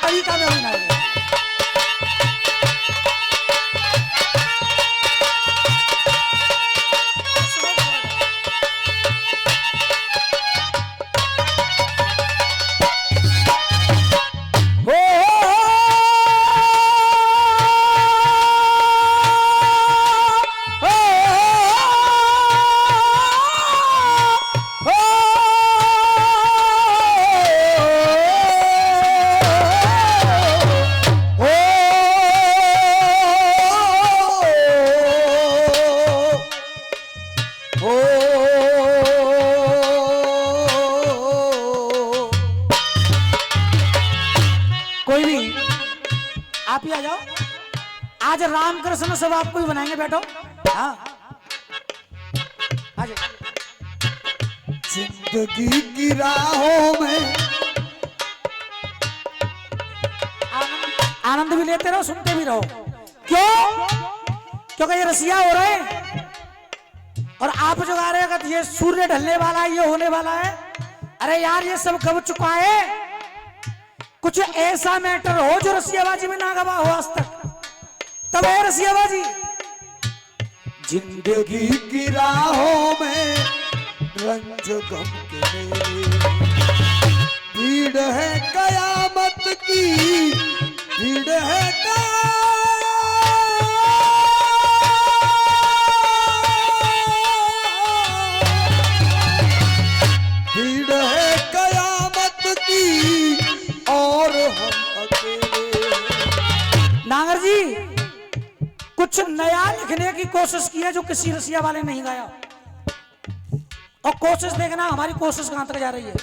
तरीका में होना है। कोई भी आप ही आ जाओ, आज रामकृष्ण सब आपको ही बनाएंगे, बैठो। हाँ आ जाओ। जिंदगी की राहों में आनंद भी लेते रहो, सुनते भी रहो। क्यों? क्योंकि ये रसिया हो रहे हैं और आप जो गा रहे हैं कि ये सूर्य ढलने वाला है, ये होने वाला है। अरे यार ये सब कब चुका है। कुछ ऐसा मैटर हो जो रसियाबाजी में ना गवा हो आज तक, तब है रसियाबाजी। जिंदगी की राहों में रंज गम के मेले, भीड़ है कयामत की, भीड़ है भीड़ है कयामत की और हम अकेले। नागर जी कुछ नया लिखने की कोशिश की है जो किसी रसिया वाले नहीं गाया, और कोशिश देखना हमारी कोशिश कहां तक जा रही है।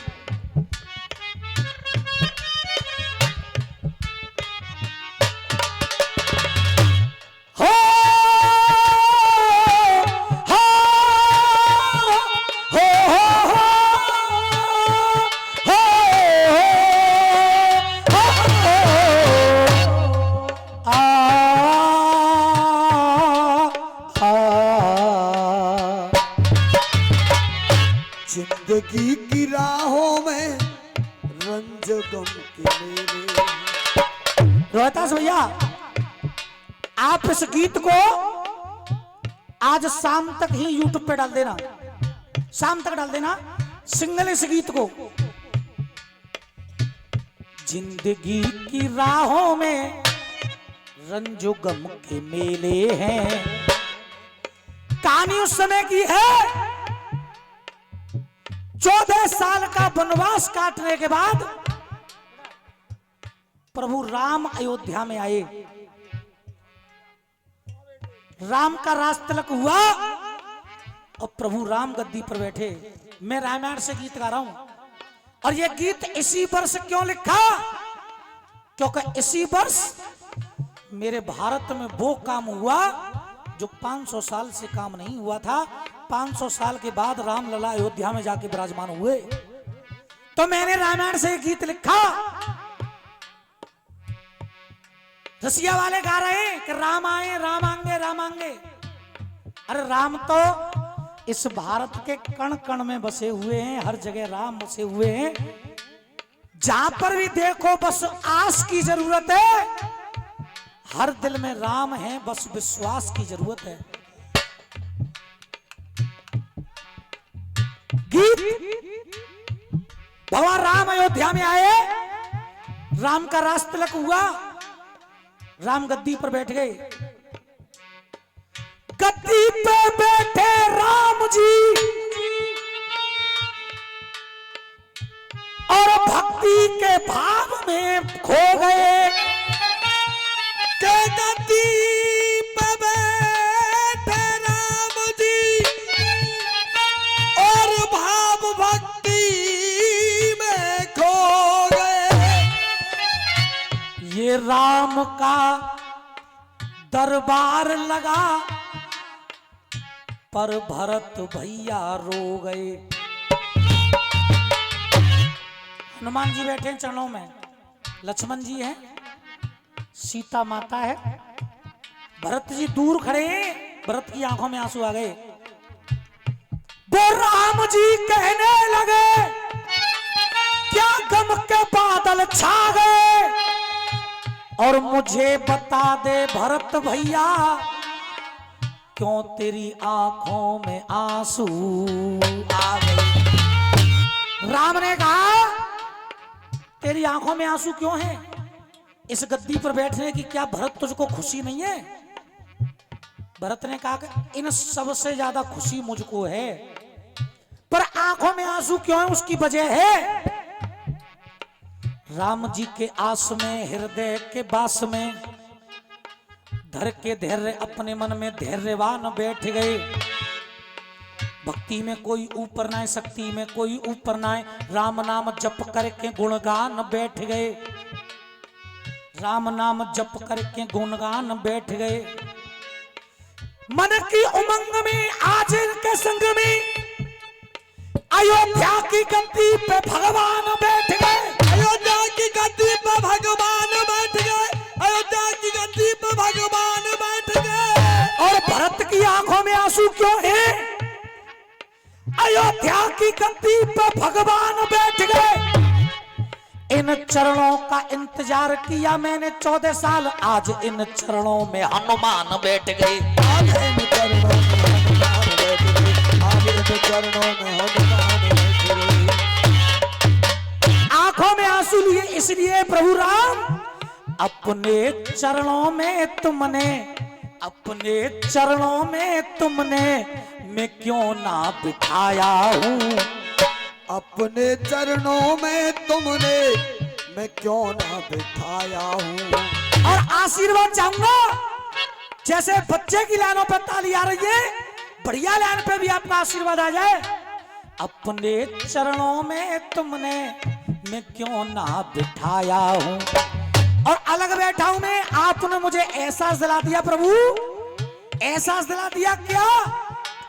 जिंदगी की राहों में रंज गम के मेले। रोहतास भैया आप इस गीत को आज शाम तक ही YouTube पे डाल देना, शाम तक डाल देना सिंगल इस गीत को। जिंदगी की राहों में रंजो गम के मेले हैं। कहानी उस समय की है 14 साल का वनवास काटने के बाद प्रभु राम अयोध्या में आए। राम का राज तिलक हुआ और प्रभु राम गद्दी पर बैठे। मैं रामायण से गीत गा रहा हूं और यह गीत इसी वर्ष क्यों लिखा, क्योंकि इसी वर्ष मेरे भारत में वो काम हुआ जो 500 साल से काम नहीं हुआ था। 500 साल के बाद राम लला अयोध्या में जाके विराजमान हुए, तो मैंने रामायण से गीत लिखा। रसिया वाले गा रहे हैं कि राम आए राम आएंगे राम आएंगे। अरे राम तो इस भारत के कण कण में बसे हुए हैं, हर जगह राम बसे हुए हैं। जहां पर भी देखो बस आस की जरूरत है, हर दिल में राम है, बस विश्वास की जरूरत है। गीत भगवान राम अयोध्या में आए, राम का राज तिलक हुआ, राम गद्दी पर बैठ गए। गद्दी पे बैठे राम जी और भक्ति के भाव में खो गए। गद्दी पे बैठे राम जी और भाव भक्ति में खो गए। ये राम का दरबार लगा पर भरत भैया रो गए। हनुमान जी बैठे हैं चरणों में, लक्ष्मण जी हैं, सीता माता है, भरत जी दूर खड़े हैं। भरत की आंखों में आंसू आ गए। वो राम जी कहने लगे क्या गम के बादल छा गए। और मुझे बता दे भरत भैया, क्यों तेरी आंखों में आंसू आ गए। राम ने कहा तेरी आंखों में आंसू क्यों है? इस गद्दी पर बैठने की क्या भरत तुझको खुशी नहीं है? भरत ने कहा कि इन सबसे ज्यादा खुशी मुझको है, पर आंखों में आंसू क्यों है उसकी वजह है। राम जी के आस में हृदय के बास में धर के धैर्य अपने मन में धैर्यवान बैठ गए। भक्ति में कोई ऊपर ना है, शक्ति में कोई ऊपर ना है, राम नाम जप करके गुणगान बैठ गए। राम नाम जप करके गुणगान बैठ गए। मन की उमंग में आज इनके संग में अयोध्या की गद्दी पे भगवान बैठ गए। अयोध्या की गद्दी पर भगवान बैठ गए। अयोध्या की गद्दी पर भगवान बैठ गए। और भरत की आंखों में आंसू क्यों है? अयोध्या की गद्दी पर भगवान बैठ गए। इन चरणों का इंतजार किया मैंने 14 साल, आज इन चरणों में हनुमान बैठ गए। आज इन चरणों में हनुमान बैठ गए। आज इन चरणों में हनुमान बैठ गए। आंखों में आंसू लिए इसलिए प्रभु राम, अपने चरणों में तुमने, अपने चरणों में तुमने मैं क्यों ना बिठाया हूँ। अपने चरणों में तुमने मैं क्यों ना बिठाया हूँ। और आशीर्वाद चाहूंगा, जैसे बच्चे की लाइनों पर ताली आ रही है, बढ़िया लाइन पे भी आपका आशीर्वाद आ जाए। अपने चरणों में तुमने मैं क्यों ना बिठाया हूँ। और अलग बैठा हूं मैं, आपने मुझे एहसास दिला दिया प्रभु, एहसास दिला दिया क्या?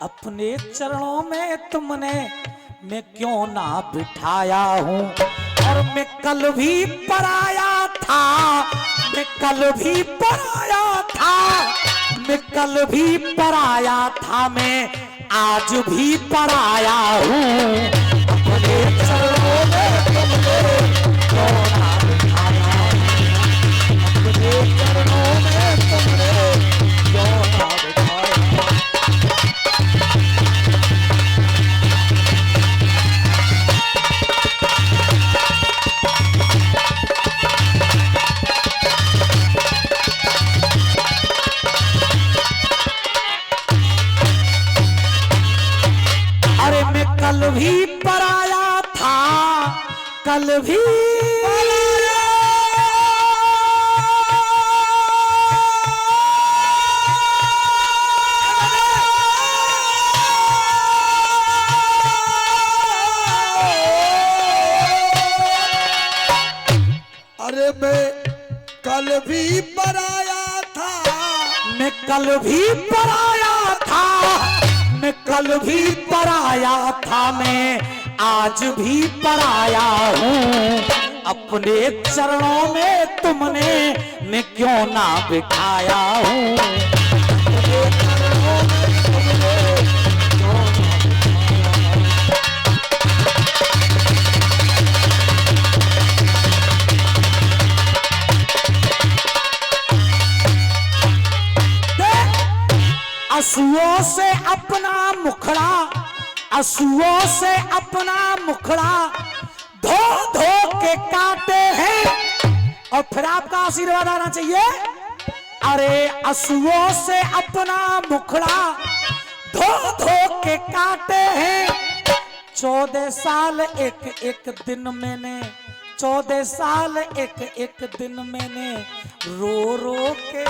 अपने चरणों में तुमने मैं क्यों ना बिठाया हूँ। और मैं कल भी पराया था, मैं कल भी पराया था, मैं कल भी पराया था, मैं आज भी पराया हूँ। अपने चरणों में तुमने क्यों ना बिठाया हूँ। अपने चरणों में तुमने क्यों ना बिठाया हूँ। कल भी पराया था, कल भी पराया। अरे मैं कल भी पराया था, मैं कल भी पराया था, मैं कल भी पराया था, मैं आज भी पराया हूँ। अपने चरणों में तुमने मैं क्यों ना बिठाया हूँ। अपने चरणों में तुमने क्यों ना आंसुओं से अपना मुखड़ा, आंसुओं से अपना मुखड़ा धो धो के काटे हैं। और फिर आपका आशीर्वाद आना चाहिए। अरे आंसुओं से अपना मुखड़ा धो धो के काटे हैं। 14 साल एक एक दिन मैंने, 14 साल एक एक दिन मैंने रो रो के,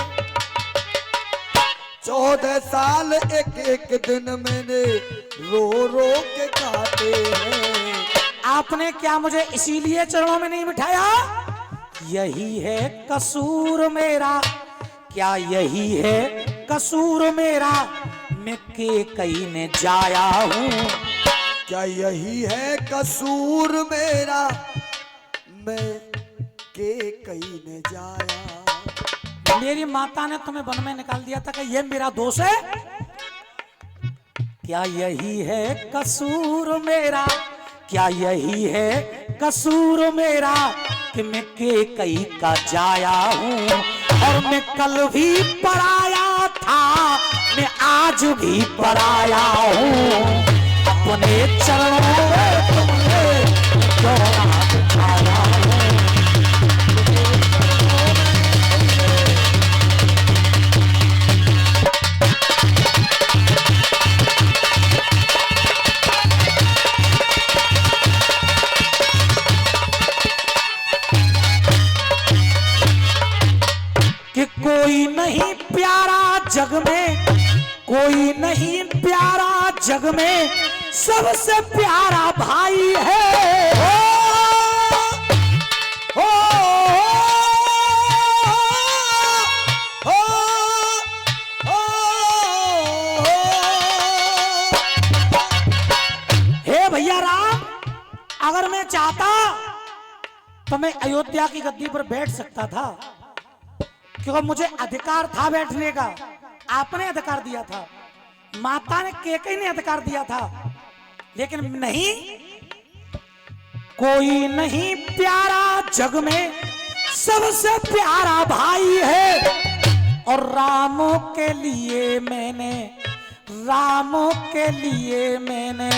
14 साल एक एक दिन मैंने रो रो के काटे हैं। आपने क्या मुझे इसीलिए चरणों में नहीं बिठाया? यही है कसूर मेरा, क्या यही है कसूर मेरा, मैं के कहीं ने जाया हूँ। क्या यही है कसूर मेरा, मैं के कहीं ने जाया। मेरी माता ने तुम्हें वन में निकाल दिया था कि यह मेरा दोष है? क्या यही है कसूर मेरा, क्या यही है कसूर मेरा कि मैं के कई का जाया हूँ, और मैं कल भी पराया था, मैं आज भी पराया हूँ। अपने चरणों में तुमने क्यों ना बिठाया हूँ। कि कोई नहीं प्यारा जग में, कोई नहीं प्यारा जग में, सबसे प्यारा भाई है। ओ, ओ, ओ, हे भैया राम, अगर मैं चाहता तो मैं अयोध्या की गद्दी पर बैठ सकता था, क्योंकि मुझे अधिकार था बैठने का। आपने अधिकार दिया था, माता ने केकई ने अधिकार दिया था, लेकिन नहीं, कोई नहीं प्यारा जग में, सबसे प्यारा भाई है। और रामों के लिए मैंने, रामों के लिए मैंने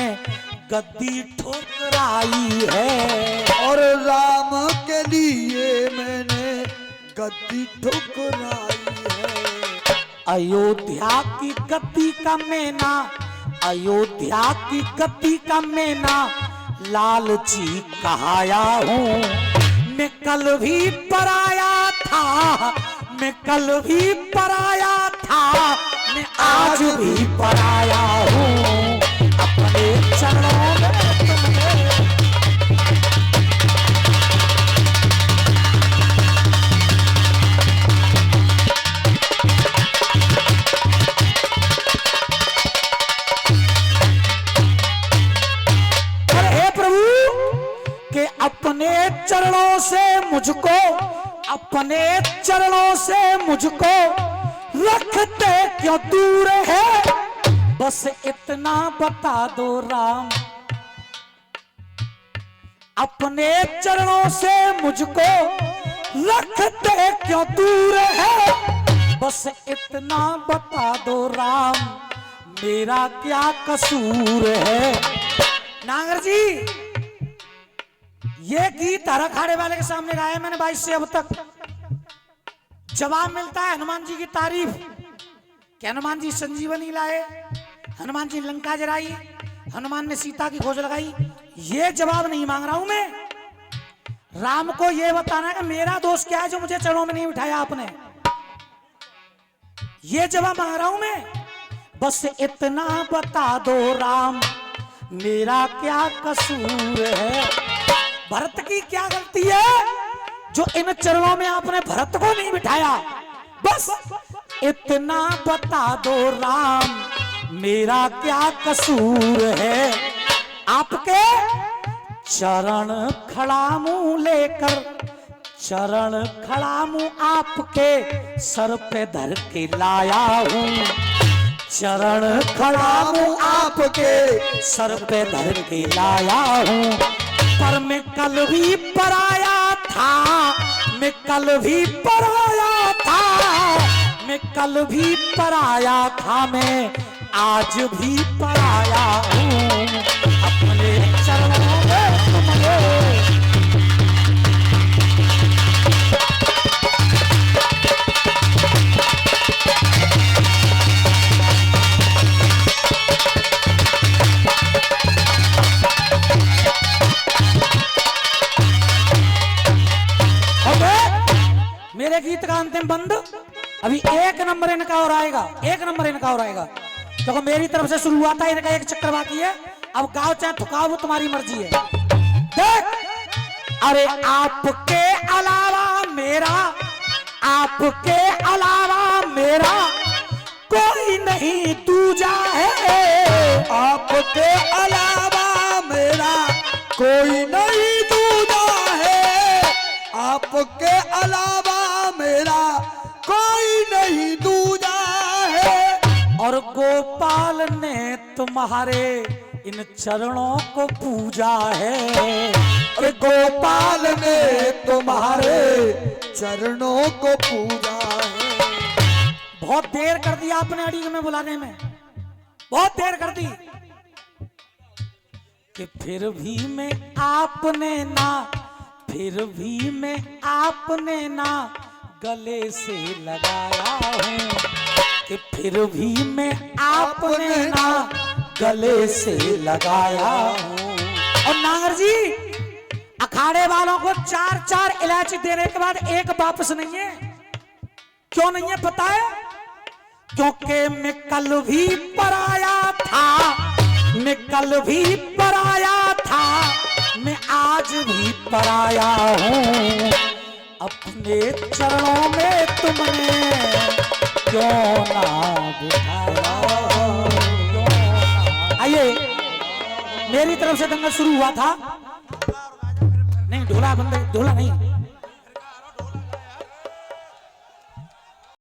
गद्दी ठुकराई है। और राम के लिए मैंने गद्दी ठुकराई है। अयोध्या की गद्दी का मैना, अयोध्या की गद्दी का मैना लालची कहाया हूँ। मैं कल भी पराया था, मैं कल भी पराया था, मैं आज भी पराया हूँ। अपने चरणों में तुमने अपने चरणों से मुझको, अपने चरणों से मुझको रखते क्यों दूर है। बस इतना बता दो राम, अपने चरणों से मुझको रखते क्यों दूर है। बस इतना बता दो राम, मेरा क्या कसूर है। नागर जी, ये गीत हर अखाड़े वाले के सामने गाया मैंने 22 से अब तक। जवाब मिलता है हनुमान जी की तारीफ कि हनुमान जी संजीवनी लाए, हनुमान जी लंका जराई, हनुमान ने सीता की खोज लगाई। ये जवाब नहीं मांग रहा हूं मैं, राम को ये बताना है कि मेरा दोष क्या है जो मुझे चरणों में नहीं बिठाया आपने। ये जवाब मांग रहा हूं मैं। बस इतना बता दो राम, मेरा क्या कसूर है। भरत की क्या गलती है जो इन चरणों में आपने भरत को नहीं बिठाया। बस इतना बता दो राम, मेरा क्या कसूर है। आपके चरण खड़ा मुंह लेकर, चरण खड़ा मुंह आपके सर पे धर के लाया हूँ। चरण खड़ा मुंह आपके सर पे धर के लाया हूँ। पर मैं कल भी पराया था, मैं कल भी पराया था, मैं कल भी पराया था, मैं आज भी पराया हूँ। अपने चरणों में तुमने मेरे गीत का अंतिम बंद। अभी एक नंबर इनका और आएगा, एक नंबर इनका और आएगा, क्योंकि मेरी तरफ से शुरू हुआ था, इनका एक चक्कर बाकी है। अब गाओ चाहे थुकाओ, वो तुम्हारी मर्जी है। देख, अरे आपके अलावा मेरा, आपके अलावा मेरा कोई नहीं दूजा है। आपके अलावा मेरा कोई नहीं दूजा है। आपके अलावा मेरा कोई नहीं दूजा है। और गोपाल ने तुम्हारे इन चरणों को पूजा है। और गोपाल ने तुम्हारे चरणों को पूजा है। बहुत देर कर दिया आपने अड़ी में बुलाने में, बहुत देर कर दी कि फिर भी मैं आपने ना, फिर भी मैं आपने ना गले से लगाया हूं, कि फिर भी मैं आपने ना गले से लगाया हूं। और नांगर जी अखाड़े वालों को 4-4 इलायची देने के बाद एक वापस नहीं है। क्यों नहीं है पता है? क्योंकि मैं कल भी पराया था, मैं कल भी पराया था, मैं आज भी पराया हूं। अपने चरणों में तुमने क्यों ना बिठाया? आइए, मेरी तरफ से दंगल शुरू हुआ था। नहीं ढोला बंद, ढोला नहीं।